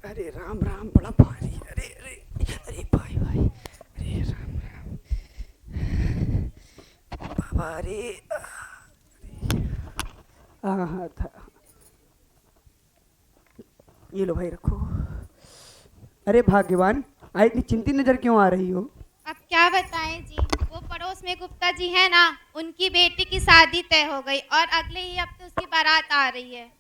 अरे राम राम, बड़ा भारी। अरे अरे अरे भाई भाई, अरे राम राम बाबा। अरे हाँ था। ये लो भाई, रखो। अरे भाग्यवान, आज इतनी चिंतित नजर क्यों आ रही हो? अब क्या बताएं जी, वो पड़ोस में गुप्ता जी है ना, उनकी बेटी की शादी तय हो गई और अगले ही हफ्ते उसकी बारात आ रही है।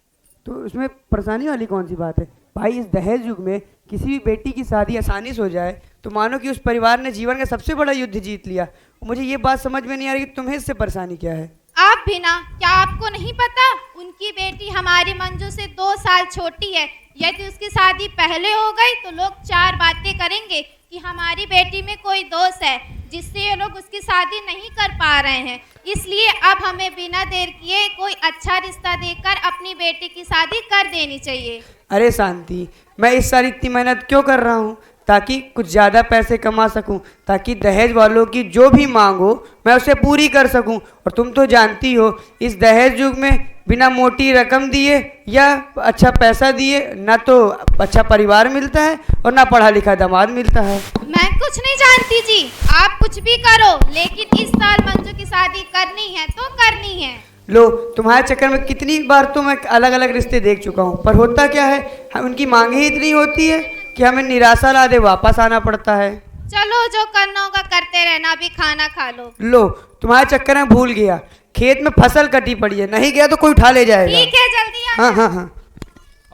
तो इसमें परेशानी वाली कौन सी बात है भाई? इस दहेज युग में किसी भी बेटी की शादी आसानी से हो जाए तो मानो कि उस परिवार ने जीवन का सबसे बड़ा युद्ध जीत लिया। मुझे ये बात समझ में नहीं आ रही कि तुम्हें इससे परेशानी क्या है। आप भी ना, क्या आपको नहीं पता, उनकी बेटी हमारी मंजू से 2 साल छोटी है। यदि उसकी शादी पहले हो गई तो लोग 4 बातें करेंगे कि हमारी बेटी में कोई दोष है, जिससे ये लोग उसकी शादी नहीं कर पा रहे हैं। इसलिए अब हमें बिना देर किए कोई अच्छा रिश्ता देकर अपनी बेटी की शादी कर देनी चाहिए। अरे शांति, मैं इस साल इतनी मेहनत क्यों कर रहा हूँ? ताकि कुछ ज़्यादा पैसे कमा सकूं, ताकि दहेज वालों की जो भी मांग हो मैं उसे पूरी कर सकूं। और तुम तो जानती हो, इस दहेज युग में बिना मोटी रकम दिए या अच्छा पैसा दिए ना तो अच्छा परिवार मिलता है और ना पढ़ा लिखा दामाद मिलता है। मैं कुछ नहीं जानती जी, आप कुछ भी करो, लेकिन इस साल मंजू की शादी करनी है तो करनी है। लो, तुम्हारे चक्कर में कितनी बार तो मैं अलग अलग रिश्ते देख चुका हूँ, पर होता क्या है, हम उनकी मांगे ही इतनी होती है कि हमें निराशा ला दे वापस आना पड़ता है। चलो, जो करना होगा करते रहना, अभी खाना खा लो। लो, तुम्हारे चक्कर में भूल गया, खेत में फसल कटी पड़ी है, नहीं गया तो कोई उठा ले जाएगा। ठीक है, जल्दी आ। हाँ हाँ हाँ।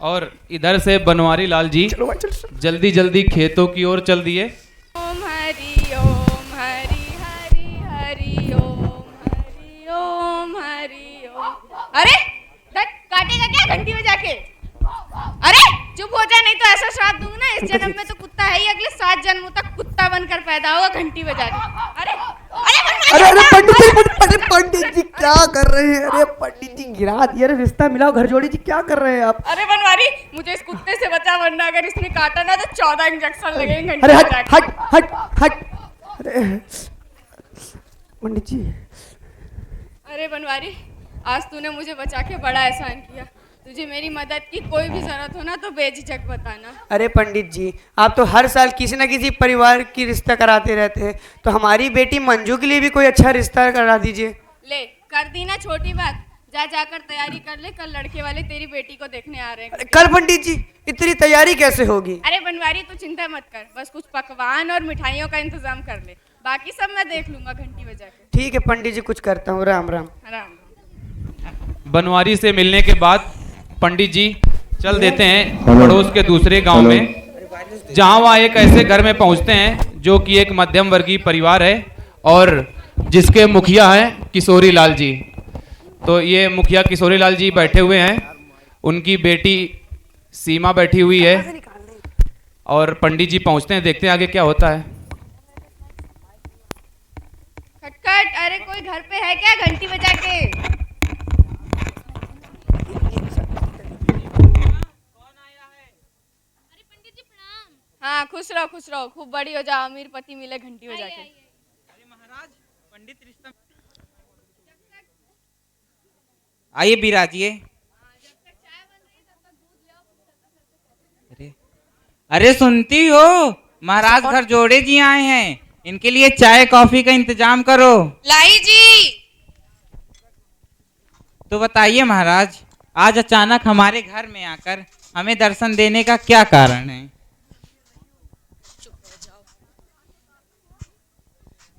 और इधर से बनवारी लाल जी चलो भाई, चलो। जल्दी जल्दी खेतों की ओर चल दिए। ओम हरि हरि हरि ओम हरि ओम। अरे काटेगा क्या घंटी बजा के? अरे चुप हो जा, नहीं तो ऐसा श्राप दूंगा ना, इस जन्म में तो कुत्ता है ही, अगले 7 जन्मों तक कुत्ता बनकर पैदा होगा घंटी बजा के। अरे अरे अरे पंडित जी क्या कर रहे हैं? अरे पंडित जी गिरा दिया। अरे रिश्ता मिलाओ, घर जोड़ी जी, क्या कर रहे हैं आप? अरे बनवारी, मुझे इस कुत्ते से बचा, वरना अगर इसने काटा ना तो 14 इंजेक्शन लगेंगे घंटी अरे हट बजा के। हट हट हट। अरे पंडित जी। अरे बनवारी, आज तूने मुझे बचा के बड़ा एहसान किया। तुझे मेरी मदद की कोई भी जरूरत हो ना तो बेझिझक बताना। अरे पंडित जी, आप तो हर साल किसी न किसी परिवार की रिश्ता कराते रहते हैं, तो हमारी बेटी मंजू के लिए भी कोई अच्छा रिश्ता करा दीजिए। ले, कर दी ना छोटी बात, जा जाकर तैयारी कर ले, कल लड़के वाले तेरी बेटी को देखने आ रहे हैं। कल? पंडित जी इतनी तैयारी कैसे होगी? अरे बनवारी, तू चिंता मत कर, बस कुछ पकवान और मिठाइयों का इंतजाम कर ले, बाकी सब मैं देख लूंगा घंटी बजा के। ठीक है पंडित जी, कुछ करता हूँ। राम राम। आराम। बनवारी से मिलने के बाद पंडित जी चल देते हैं पड़ोस के दूसरे गांव में, जहां वह एक ऐसे घर में पहुंचते हैं जो कि एक मध्यम वर्गीय परिवार है और जिसके मुखिया हैं किशोरी लाल जी। तो ये मुखिया किशोरी लाल जी बैठे हुए हैं, उनकी बेटी सीमा बैठी हुई है और पंडित जी पहुंचते हैं, देखते हैं आगे क्या होता है। खटखट, अरे कोई घर पे है क्या? घंटी बजा के। हाँ, खुश रहो, खूब बड़ी हो जाओ, अमीर पति मिले घंटी बजा के। महाराज, पंडित रिश्ता। आइए बिराजिए। अरे अरे सुनती हो, महाराज घर जोड़े जी आए हैं, इनके लिए चाय कॉफी का इंतजाम करो। लाई जी। तो बताइए महाराज, आज अचानक हमारे घर में आकर हमें दर्शन देने का क्या कारण है?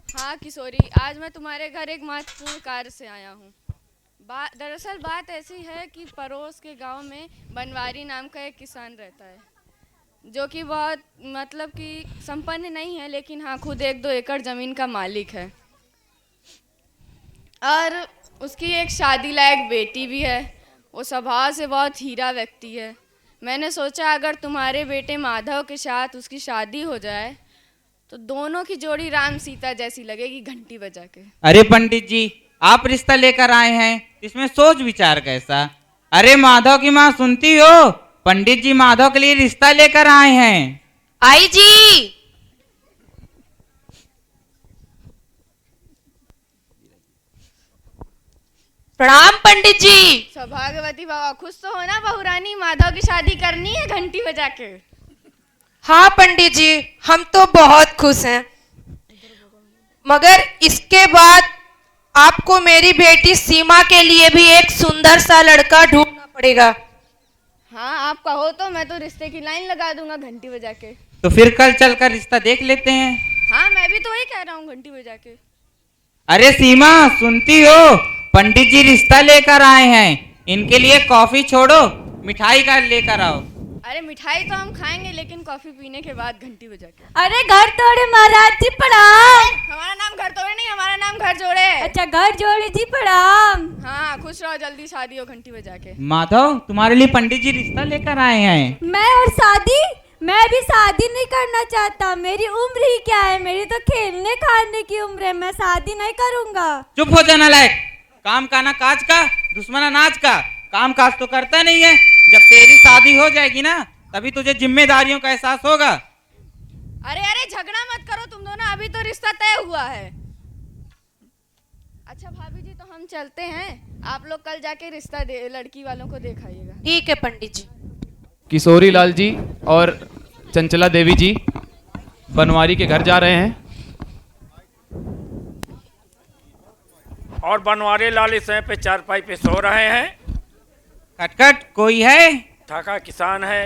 हाँ किशोरी, आज मैं तुम्हारे घर एक महत्वपूर्ण कार्य से आया हूँ। दरअसल बात ऐसी है कि पड़ोस के गांव में बनवारी नाम का एक किसान रहता है, जो कि बहुत मतलब कि संपन्न नहीं है, लेकिन हाँ खुद 1-2 एकड़ ज़मीन का मालिक है और उसकी एक शादी लायक बेटी भी है। वो स्वभाव से बहुत हीरा व्यक्ति है। मैंने सोचा अगर तुम्हारे बेटे माधव के साथ उसकी शादी हो जाए तो दोनों की जोड़ी राम सीता जैसी लगेगी घंटी बजा के। अरे पंडित जी, आप रिश्ता लेकर आए हैं, इसमें सोच विचार कैसा? अरे माधव की माँ सुनती हो, पंडित जी माधव के लिए रिश्ता लेकर आए हैं। आई जी। प्रणाम पंडित जी। सौभाग्यवती बाबा, खुश तो हो ना बहुरानी, माधव की शादी करनी है घंटी बजा के। हाँ पंडित जी, हम तो बहुत खुश हैं, मगर इसके बाद आपको मेरी बेटी सीमा के लिए भी एक सुंदर सा लड़का ढूंढना पड़ेगा। हाँ, आप कहो तो मैं तो रिश्ते की लाइन लगा दूंगा घंटी बजा के। तो फिर कल चलकर रिश्ता देख लेते हैं। हाँ, मैं भी तो वही कह रहा हूँ, घंटी बजा के। अरे सीमा, सुनती हो? पंडित जी रिश्ता लेकर आए हैं। इनके लिए कॉफी छोड़ो, मिठाई का लेकर आओ। अरे मिठाई तो हम खाएंगे, लेकिन कॉफी पीने के बाद घंटी बजा के। अरे घर तोड़े महाराज जी प्रणाम। हमारा नाम घर तोड़े नहीं, हमारा नाम घर जोड़े। अच्छा घर जोड़े जी प्रणाम। हाँ, खुश रहो, जल्दी शादी हो घंटी बजा के। माधव, तुम्हारे लिए पंडित जी रिश्ता लेकर आए हैं। मैं और शादी? मैं भी शादी नहीं करना चाहता, मेरी उम्र ही क्या है, मेरी तो खेलने खाने की उम्र है, मैं शादी नहीं करूंगा। चुप हो जाना लायक। काम का ना काज का, दुश्मना नाच का। काम काज तो करता नहीं है। जब तेरी शादी हो जाएगी ना, तभी तुझे जिम्मेदारियों का एहसास होगा। अरे अरे झगड़ा मत करो तुम दोनों, अभी तो रिश्ता तय हुआ है। अच्छा भाभी जी, तो हम चलते हैं, आप लोग कल जाके रिश्ता लड़की वालों को दिखाइएगा। ठीक है पंडित जी। किशोरी लाल जी और चंचला देवी जी बनवारी के घर जा रहे हैं। और बनवारी लाल इस समय पे चारपाई पे सो रहे हैं। खटखट, कोई है? थका किसान है।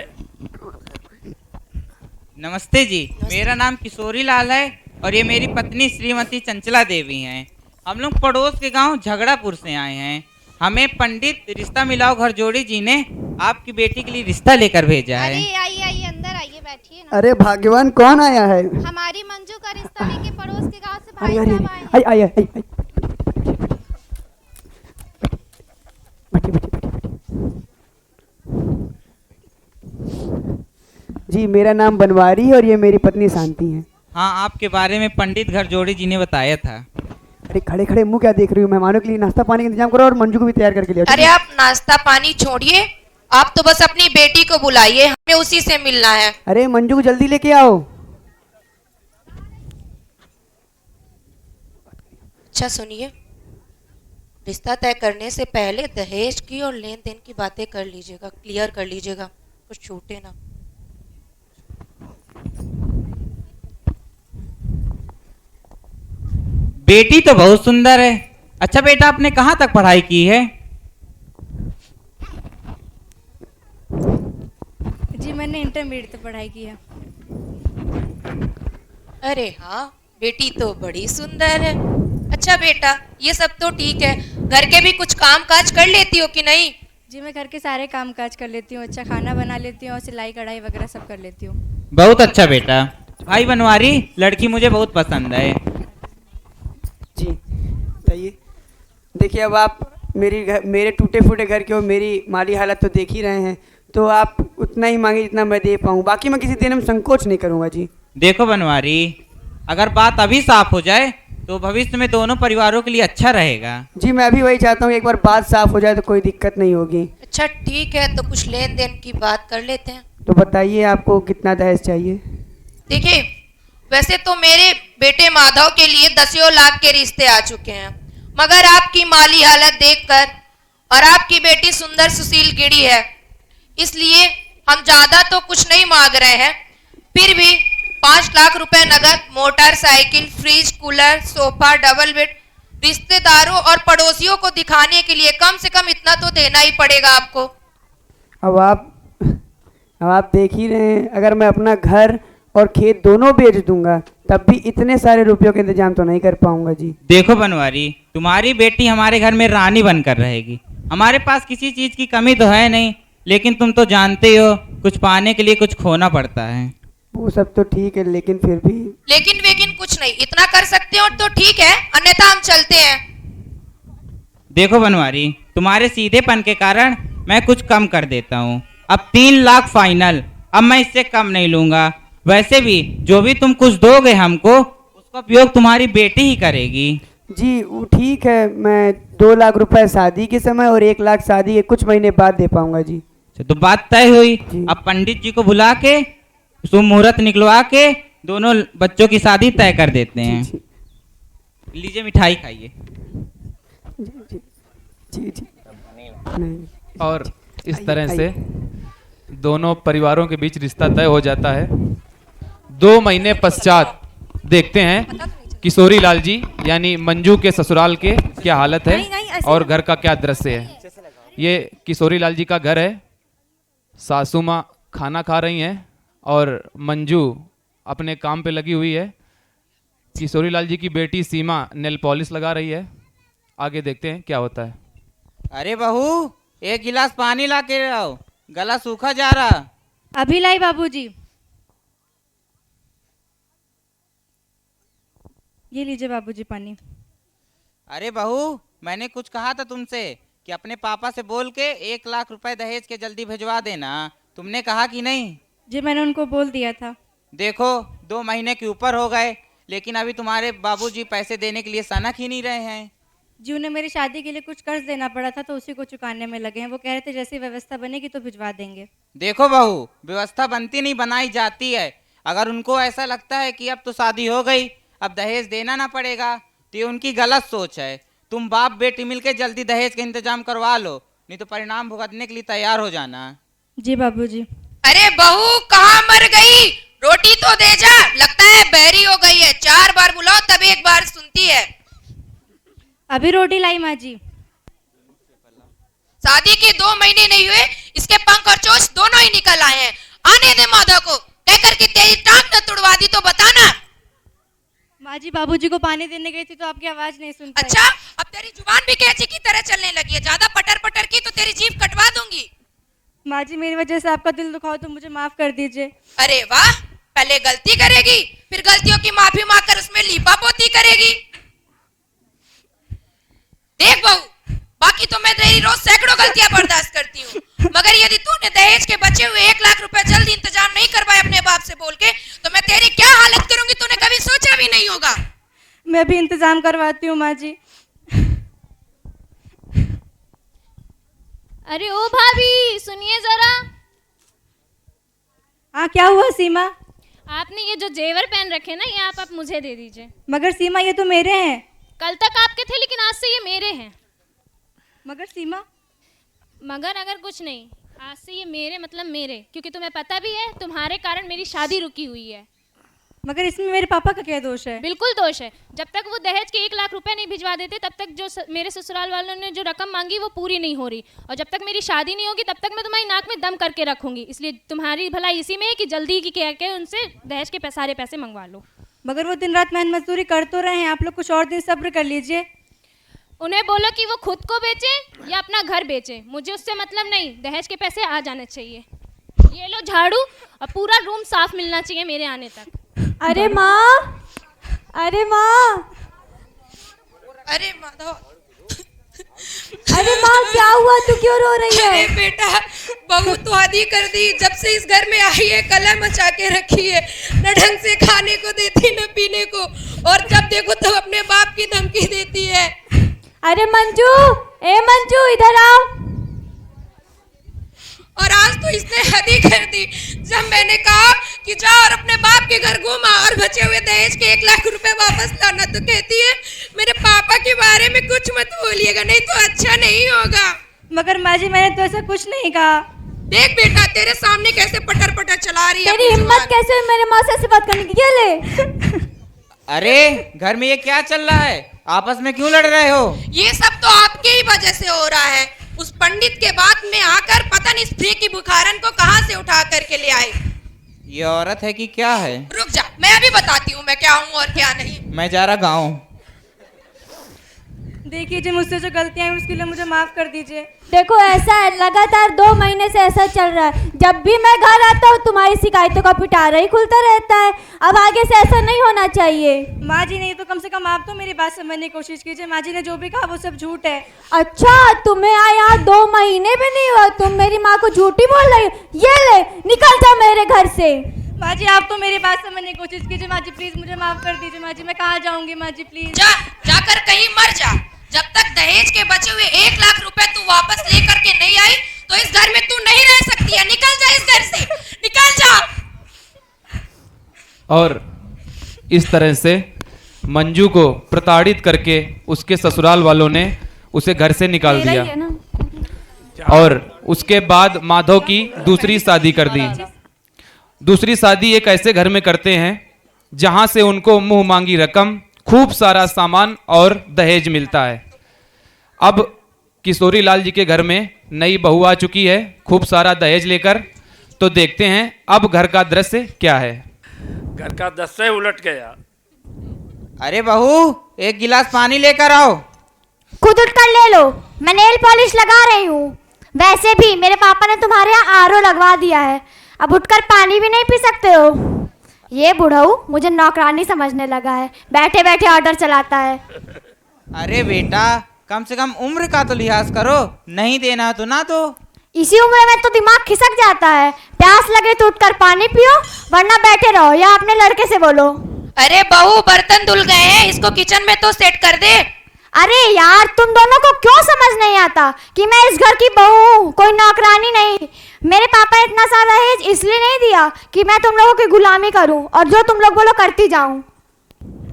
नमस्ते जी, मेरा नाम किशोरी लाल है और ये मेरी पत्नी श्रीमती चंचला देवी हैं। हम लोग पड़ोस के गांव झगड़ापुर से आए हैं। हमें पंडित रिश्ता मिलाओ घर जोड़ी जी ने आपकी बेटी के लिए रिश्ता लेकर भेजा है। अरे आइए आइए, अंदर आइए, बैठिए ना। अरे भाग्यवान कौन आया है? हमारी मंजू का रिश्ता लेके पड़ोस के गांव से भाई अरे अरे साहब आए हैं। आई आई आई आई जी, मेरा नाम बनवारी है और ये मेरी पत्नी शांति है। हाँ, आपके बारे में पंडित घर जोड़ी जी ने बताया था। अरे खड़े खड़े मुंह क्या देख रही हूँ? मेहमानों के लिए नाश्ता पानी का इंतजाम करो और मंजू को भी तैयार करके लिया। अरे आप नाश्ता पानी छोड़िए, आप तो बस अपनी बेटी को बुलाइए, हमें उसी से मिलना है। अरे मंजू को जल्दी लेके आओ। अच्छा सुनिए, रिश्ता तय करने से पहले दहेज की और लेन देन की बातें कर लीजिएगा, क्लियर कर लीजिएगा, कुछ छूटे ना। बेटी तो बहुत सुंदर है। अच्छा बेटा, आपने कहाँ तक पढ़ाई की है? जी मैंने इंटरमीडिएट तक पढ़ाई की है। अरे हाँ, बेटी तो बड़ी सुंदर है। अच्छा बेटा, ये सब तो ठीक है, घर के भी कुछ काम काज कर लेती हो कि नहीं? जी मैं घर के सारे काम काज कर लेती हूँ, अच्छा खाना बना लेती हूँ और सिलाई कढ़ाई वगैरह सब कर लेती हूँ। बहुत अच्छा बेटा। भाई बनवारी, लड़की मुझे बहुत पसंद है। जी बताइए। देखिए, अब आप मेरे टूटे फूटे घर के और मेरी माली हालत तो देख ही रहे हैं, तो आप उतना ही मांगे जितना मैं दे पाऊँ, बाकी मैं किसी देने में संकोच नहीं करूँगा जी। देखो बनवारी, अगर बात अभी साफ हो जाए तो भविष्य में दोनों परिवारों के लिए अच्छा रहेगा। जी मैं भी वही चाहता हूँ, एक बार बात साफ हो जाए तो कोई दिक्कत नहीं होगी। अच्छा ठीक है, तो कुछ लेन देन की बात कर लेते हैं। तो बताइए आपको कितना दहेज चाहिए? देखिए, वैसे तो मेरे बेटे माधव के लिए 10 लाख के रिश्ते आ चुके हैं, मगर आपकी माली हालत देखकर और आपकी बेटी सुंदर सुशील गिरी है, इसलिए हम ज्यादा तो कुछ नहीं मांग रहे हैं। फिर भी 5 लाख रुपए नगद, motorcycle, fridge, cooler, sofa, double bed, रिश्तेदारों और पड़ोसियों को दिखाने के लिए कम से कम इतना तो देना ही पड़ेगा आपको। अब आप देख ही रहे हैं, अगर मैं अपना घर और खेत दोनों बेच दूंगा तब भी इतने सारे रुपयों का इंतजाम तो नहीं कर पाऊंगा जी। देखो बनवारी, तुम्हारी बेटी हमारे घर में रानी बनकर रहेगी। हमारे पास किसी चीज की कमी तो है नहीं, लेकिन तुम तो जानते हो कुछ पाने के लिए कुछ खोना पड़ता है। वो सब तो ठीक है, लेकिन फिर भी लेकिन कुछ नहीं, इतना कर सकते हो तो ठीक है, अन्यथा हम चलते हैं। देखो बनवारी, तुम्हारे सीधेपन के कारण मैं कुछ कम कर देता हूँ। अब 3 लाख फाइनल, अब मैं इससे कम नहीं लूंगा। वैसे भी जो भी तुम कुछ दोगे हमको, उसका उपयोग तुम्हारी बेटी ही करेगी। जी वो ठीक है, मैं 2 लाख रुपए शादी के समय और 1 लाख शादी के कुछ महीने बाद दे पाऊंगा जी। तो बात तय हुई। जी। अब पंडित जी को बुला के शुभ मुहूर्त निकलवा के दोनों बच्चों की शादी तय कर देते हैं। जी लीजिए मिठाई खाइए। जी जी जी जी नहीं। और इस आइए, तरह से आइए। दोनों परिवारों के बीच रिश्ता तय हो जाता है। 2 महीने पश्चात देखते हैं किशोरी लाल जी यानी मंजू के ससुराल के क्या हालत है और घर का क्या दृश्य है। ये किशोरी लाल जी का घर है। सासू माँ खाना खा रही हैं और मंजू अपने काम पे लगी हुई है। किशोरी लाल जी की बेटी सीमा नेल पॉलिश लगा रही है। आगे देखते हैं क्या होता है। अरे बहू, एक गिलास पानी ला के आओ, गला सूखा जा रहा। अभी लाई बाबूजी। ये लीजिए बाबूजी पानी। अरे बहू, मैंने कुछ कहा था तुमसे कि अपने पापा से बोल के 1 लाख रुपए दहेज के जल्दी भिजवा देना। तुमने कहा कि नहीं? जी मैंने उनको बोल दिया था। देखो 2 महीने के ऊपर हो गए, लेकिन अभी तुम्हारे बाबूजी पैसे देने के लिए सनक ही नहीं रहे हैं। जी उन्हें मेरी शादी के लिए कुछ कर्ज देना पड़ा था तो उसी को चुकाने में लगे हैं। वो कह रहे थे जैसी व्यवस्था बनेगी तो भिजवा देंगे। देखो बहू, व्यवस्था बनती नहीं बनाई जाती है। अगर उनको ऐसा लगता है कि अब तो शादी हो गई, अब दहेज देना ना पड़ेगा, तो ये उनकी गलत सोच है। तुम बाप बेटी मिलकर जल्दी दहेज का इंतजाम करवा लो, नहीं तो परिणाम भुगतने के लिए तैयार हो जाना। जी बाबूजी। अरे बहू कहाँ मर गई, रोटी तो दे जा, लगता है बहरी हो गई है। 4 बार बुलाओ तब 1 बार सुनती है। अभी रोटी लाई माँ जी। शादी के 2 महीने नहीं हुए, इसके पंख और चोंच दोनों ही निकल आए हैं। आने दे माधव को, कहकर के तेरी टांग न तुड़वा दी तो बताना। माँ जी बाबूजी को पानी देने गई थी तो आपकी आवाज नहीं सुन पाई। अच्छा, अब तेरी जुबान भी कैंची की तरह चलने लगी है। ज्यादा पटर पटर की तो तेरी जीभ कटवा दूंगी। माँ जी मेरी वजह से आपका दिल दुखाओ तो मुझे माफ कर दीजिए। अरे वाह, पहले गलती करेगी, फिर गलतियों की माफी मांगकर उसमें लीपा पोती करेगी। देख बहू, बाकी तो मैं तेरी रोज सैकड़ों गलतियां बर्दाश्त करती हूँ, मगर यदि तूने दहेज के बचे हुए 1 लाख रुपए जल्दी इंतजाम नहीं करवाए अपने बाप से बोल के, तो मैं तेरी क्या हालत करूंगी तूने कभी सोचा भी नहीं होगा। मैं भी इंतजाम करवाती हूँ माँ जी। अरे ओ भाभी सुनिए जरा। हाँ क्या हुआ सीमा? आपने ये जो जेवर पहन रखे ना, ये आप मुझे दे दीजिए। मगर सीमा ये तो मेरे हैं। कल तक आपके थे लेकिन आज से ये मेरे हैं। मगर सीमा, मगर अगर कुछ नहीं, आज से ये मेरे मतलब मेरे, क्योंकि तुम्हें पता भी है तुम्हारे कारण मेरी शादी रुकी हुई है। मगर इसमें मेरे पापा का क्या दोष है? बिल्कुल दोष है। जब तक वो दहेज के 1 लाख रुपए नहीं भिजवा देते तब तक जो मेरे ससुराल वालों ने जो रकम मांगी वो पूरी नहीं हो रही, और जब तक मेरी शादी नहीं होगी तब तक मैं तुम्हारी नाक में दम करके रखूंगी। इसलिए तुम्हारी भलाई इसी में है कि जल्दी की कह के उनसे दहेज के सारे पैसे मंगवा लो। मगर वो दिन रात मेहनत मजदूरी कर तो रहे हैं, आप लोग कुछ और दिन सब्र कर लीजिए। उन्हें बोलो कि वो खुद को बेचे या अपना घर बेचे, मुझे उससे मतलब नहीं, दहेज के पैसे आ जाने चाहिए। ये लो झाड़ू, और पूरा रूम साफ मिलना चाहिए मेरे आने तक। अरे माँ, अरे माँ, अरे माधव, अरे माँ क्या हुआ, तू क्यों रो रही है? अरे बेटा, बहू तो आदि कर दी, जब से इस घर में आई है कलह मचा के रखी है। न ढंग से खाने को देती न पीने को, और जब देखो तब तो अपने बाप की धमकी देती है। अरे मंजू, ए मंजू इधर आओ। और आज तो इसने हद ही कर दी। जब मैंने कहा कि जा और अपने बाप के घर घूमा और बचे हुए दहेज के 1 लाख रुपए वापस लाना, तो कहती है मेरे पापा के बारे में कुछ मत बोलिएगा, नहीं तो अच्छा नहीं होगा। मगर माँ जी मैंने तो ऐसा कुछ नहीं कहा। देख बेटा, तेरे सामने कैसे पटर पटर चला रही है। तेरी हिम्मत कैसे हुई मेरे माँ से ऐसी बात करने की? ये ले। अरे घर में ये क्या चल रहा है? आपस में क्यों लड़ रहे हो? ये सब तो आपके ही वजह से हो रहा है। उस पंडित के बात में आकर पता नहीं स्त्री की बुखारन को कहां से उठा करके ले आए। ये औरत है कि क्या है? रुक जा, मैं अभी बताती हूँ मैं क्या हूँ और क्या नहीं। मैं जा रहा गाँव। देखिए जी, मुझसे जो गलतियां हैं उसके लिए मुझे माफ कर दीजिए। देखो ऐसा है, लगातार 2 महीने से ऐसा चल रहा है। जब भी मैं घर आता हूँ तुम्हारी शिकायतों का पिटारा ही खुलता रहता है। अब आगे से ऐसा नहीं होना चाहिए। माँ जी नहीं तो कम से कम आप तो मेरी बात समझने की कोशिश कीजिए। माँ जी ने जो भी कहा वो सब झूठ है। अच्छा, तुम्हें यहाँ 2 महीने भी नहीं हुआ, तुम मेरी माँ को झूठी बोल रही हो? ये ले, निकल जाओ मेरे घर से। माँ जी आप तो मेरी बात समझने की कोशिश कीजिए। माँ जी प्लीज मुझे माफ कर दीजिए। माँ जी मैं कहाँ जाऊंगी? माँ जी प्लीज। जाकर कहीं मर जा। जब तक दहेज के बचे हुए 1 लाख रुपए तू वापस लेकर के नहीं आई तो इस घर में तू नहीं रह सकती है। निकल जा इस घर से, निकल जा। और इस तरह से मंजू को प्रताड़ित करके उसके ससुराल वालों ने उसे घर से निकाल दिया और उसके बाद माधव की दूसरी शादी कर दी। दूसरी शादी एक ऐसे घर में करते हैं जहां से उनको मुंह मांगी रकम, खूब सारा सामान और दहेज मिलता है। अब किशोरी लाल जी के घर में नई बहू आ चुकी है खूब सारा दहेज लेकर। तो देखते हैं अब घर का दृश्य क्या है। घर का दृश्य उलट गया। अरे बहू, एक गिलास पानी लेकर आओ। खुद उठकर ले लो, मैं नेल पॉलिश लगा रही हूँ। वैसे भी मेरे पापा ने तुम्हारे यहाँ आरओ लगवा दिया है, अब उठकर पानी भी नहीं पी सकते हो। ये बुढ़ऊ मुझे नौकरानी समझने लगा है, बैठे बैठे ऑर्डर चलाता है। अरे बेटा, कम से कम उम्र का तो लिहाज करो, नहीं देना तो ना दो। इसी उम्र में तो दिमाग खिसक जाता है। प्यास लगे तो उठकर पानी पियो, वरना बैठे रहो या अपने लड़के से बोलो। अरे बहू, बर्तन धुल गए हैं, इसको किचन में तो सेट कर दे। अरे यार, तुम दोनों को क्यों समझ नहीं आता कि मैं इस घर की बहू हूँ, कोई नौकरानी नहीं। मेरे पापा ने इतना सारा दहेज इसलिए नहीं दिया कि मैं तुम लोगों की गुलामी करूं और जो तुम लोग बोलो करती जाऊं।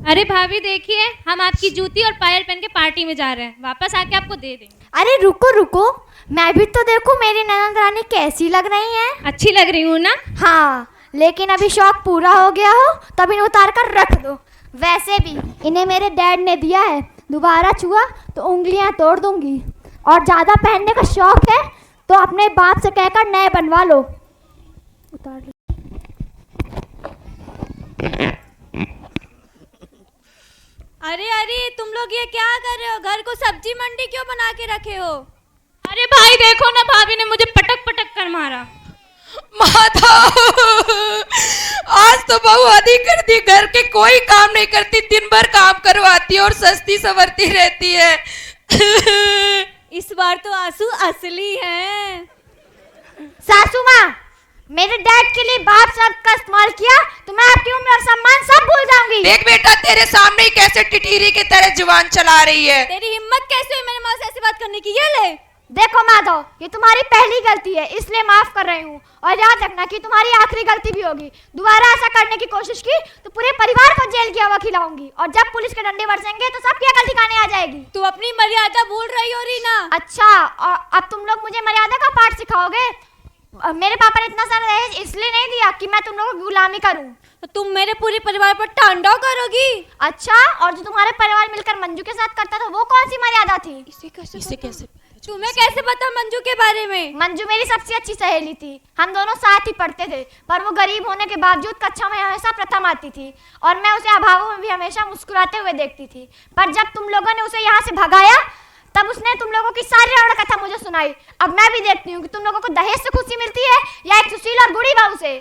अरे भाभी देखिए, हम आपकी जूती और पायल पहन के पार्टी में जा रहे हैं, वापस आके आपको दे देंगे। अरे रुको रुको, मैं भी तो देखूं मेरी ननद रानी कैसी लग रही है। अच्छी लग रही हूँ ना? हाँ, लेकिन अभी शौक पूरा हो गया हो तब इन्हें उतार कर रख दो। वैसे भी इन्हें मेरे डैड ने दिया है, दोबारा छुआ तो उंगलियां तोड़ दूंगी। और ज्यादा पहनने का शौक है तो अपने बाप से कहकर नए बनवा लो। उतार लो। अरे अरे, तुम लोग ये क्या कर रहे हो? घर को सब्जी मंडी क्यों बना के रखे हो? अरे भाई देखो ना, भाभी ने मुझे पटक पटक कर मारा। माता, आज तो बहू आदि कर दी, घर के कोई काम नहीं करती, दिन भर काम करवाती और सस्ती सवरती रहती है। इस बार तो आंसू असली हैं। सासू माँ, मेरे डैड के लिए बाप शब्द का इस्तेमाल किया तो मैं आपकी उम्र और सम्मान सब भूल जाऊंगी। देख बेटा, तेरे सामने ही कैसे टिटीरी की तरह जुबान चला रही है। तेरी हिम्मत कैसे हुई मेरे माँ से ऐसी बात करने की? ये ले। देखो माधव, ये तुम्हारी पहली गलती है, इसलिए माफ कर रही हूँ। और याद रखना कि तुम्हारी आखिरी गलती भी होगी। दोबारा ऐसा करने की कोशिश की तो पूरे परिवार को जेल की हवा खिलाऊंगी, और जब पुलिस के डंडे बरसेंगे तो सबकी अकल ठिकाने आ जाएगी। तू अपनी मर्यादा भूल रही हो रीना। अच्छा, और अब तुम लोग मुझे मर्यादा का पाठ सिखाओगे? मेरे पापा ने इतना सारा दहेज इसलिए नहीं दिया कि मैं तुम लोगों की गुलामी करूं। तो तुम मेरे पूरे परिवार पर तांडव करोगी? अच्छा, और जो तुम्हारे परिवार मिलकर मंजू के साथ करता था वो कौन सी मर्यादा थी? इसे कैसे तुम्हें कैसे पता मंजू के बारे में? मंजू मेरी सबसे अच्छी सहेली थी, हम दोनों साथ ही पढ़ते थे, पर वो गरीब होने के बावजूद कक्षा में हमेशा प्रथम आती थी और मैं उसे अभावों में भी हमेशा मुस्कुराते हुए देखती थी। पर जब तुम लोगों ने उसे यहाँ से भगाया तब उसने तुम लोगों की सारी रण कथा मुझे सुनाई। अब मैं भी देखती हूँ कि तुम लोगों को दहेज से खुशी मिलती है या एक सुशील और गुड़ी बहू से।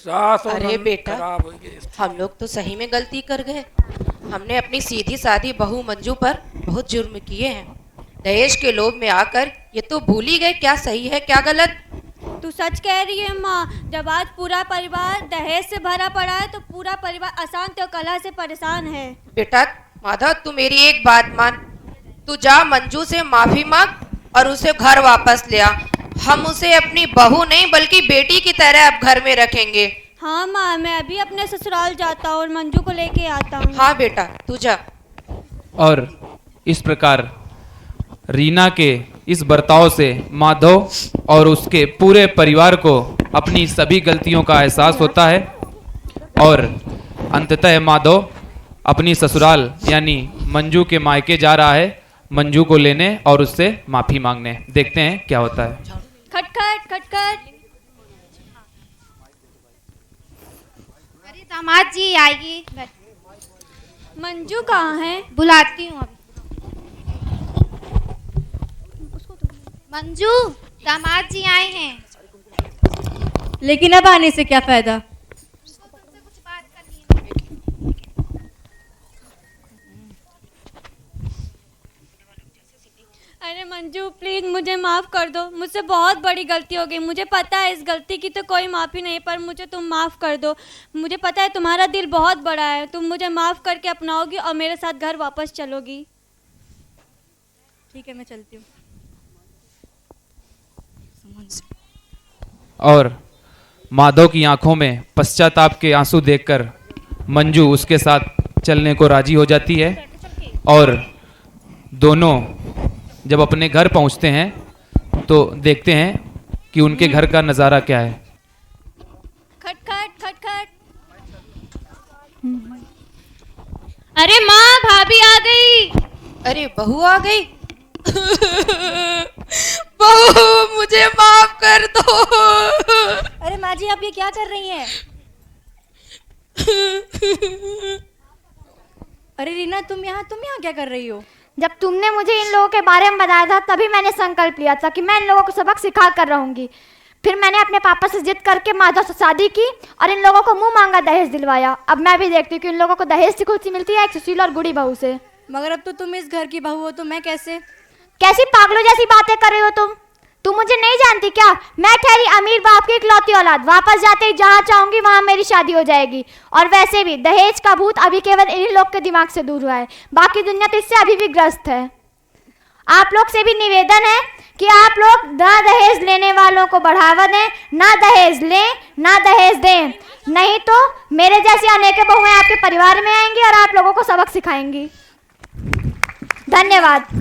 अरे बेटा, हम लोग तो सही में गलती कर गए। हमने अपनी सीधी सादी बहू मंजू पर बहुत जुर्म किए हैं। दहेज के लोभ में आकर ये तो भूल ही गए क्या सही है क्या गलत। तू सच कह रही है माँ, जब आज पूरा परिवार दहेज से भरा पड़ा है तो पूरा परिवार अशांति और कलह से परेशान है। बेटा माधव, तू मेरी एक बात मान, तू जा मंजू से माफी मांग और उसे घर वापस ले आ। हम उसे अपनी बहू नहीं बल्कि बेटी की तरह अब घर में रखेंगे। हाँ माँ, मैं अभी अपने ससुराल जाता हूँ और मंजू को लेके आता हूँ। हाँ बेटा, तू जा। और इस प्रकार रीना के इस बर्ताव से माधव और उसके पूरे परिवार को अपनी सभी गलतियों का एहसास होता है और अंततः माधव अपनी ससुराल यानी मंजू के मायके जा रहा है मंजू को लेने और उससे माफी मांगने। देखते हैं क्या होता है। खटखट खटखट। अरे दामाद जी आइए। मंजू कहाँ है? बुलाती हूँ अभी। मंजू, दामाद जी आए हैं। लेकिन अब आने से क्या फायदा? अरे मंजू प्लीज मुझे माफ कर दो, मुझसे बहुत बड़ी गलती हो गई। मुझे पता है इस गलती की तो कोई माफी नहीं, पर मुझे तुम माफ कर दो। मुझे पता है तुम्हारा दिल बहुत बड़ा है, तुम मुझे माफ करके अपनाओगी और मेरे साथ घर वापस चलोगी। ठीक है, मैं चलती हूँ। और माधव की आंखों में पश्चाताप के आंसू देखकर मंजू उसके साथ चलने को राजी हो जाती है और दोनों जब अपने घर पहुंचते हैं तो देखते हैं कि उनके घर का नज़ारा क्या है। खटखट खटखट। अरे माँ, भाभी आ गई। अरे बहू आ गई। बहू मुझे माफ कर दो। अरे माँ जी, आप ये क्या कर रही हैं? अरे रीना, तुम यहाँ क्या कर रही हो? जब तुमने मुझे इन लोगों के बारे में बताया था तभी मैंने संकल्प लिया था कि मैं इन लोगों को सबक सिखा कर रहूंगी। फिर मैंने अपने पापा से जिद करके माधव से शादी की और इन लोगों को मुंह मांगा दहेज दिलवाया। अब मैं भी देखती हूँ कि इन लोगों को दहेज से खुशी मिलती है एक सुशील और गुड़ी बहू से। मगर अब तो तुम इस घर की बहू हो, तो मैं कैसे? कैसी पागलों जैसी बातें कर रही हो तुम मुझे नहीं जानती क्या? मैं ठहरी अमीर बाप की इकलौती औलाद। वापस जाते ही जहाँ चाहूंगी वहाँ मेरी शादी हो जाएगी। और वैसे भी दहेज का भूत अभी केवल इन्हीं लोग के दिमाग से दूर हुआ है, बाकी दुनिया तो इससे अभी भी ग्रस्त है। आप लोग से भी निवेदन है कि आप लोग ना दहेज लेने वालों को बढ़ावा दें, ना दहेज लें, ना दहेज दें, नहीं तो मेरे जैसी अनेक बहुएं आपके परिवार में आएंगी और आप लोगों को सबक सिखाएंगी। धन्यवाद।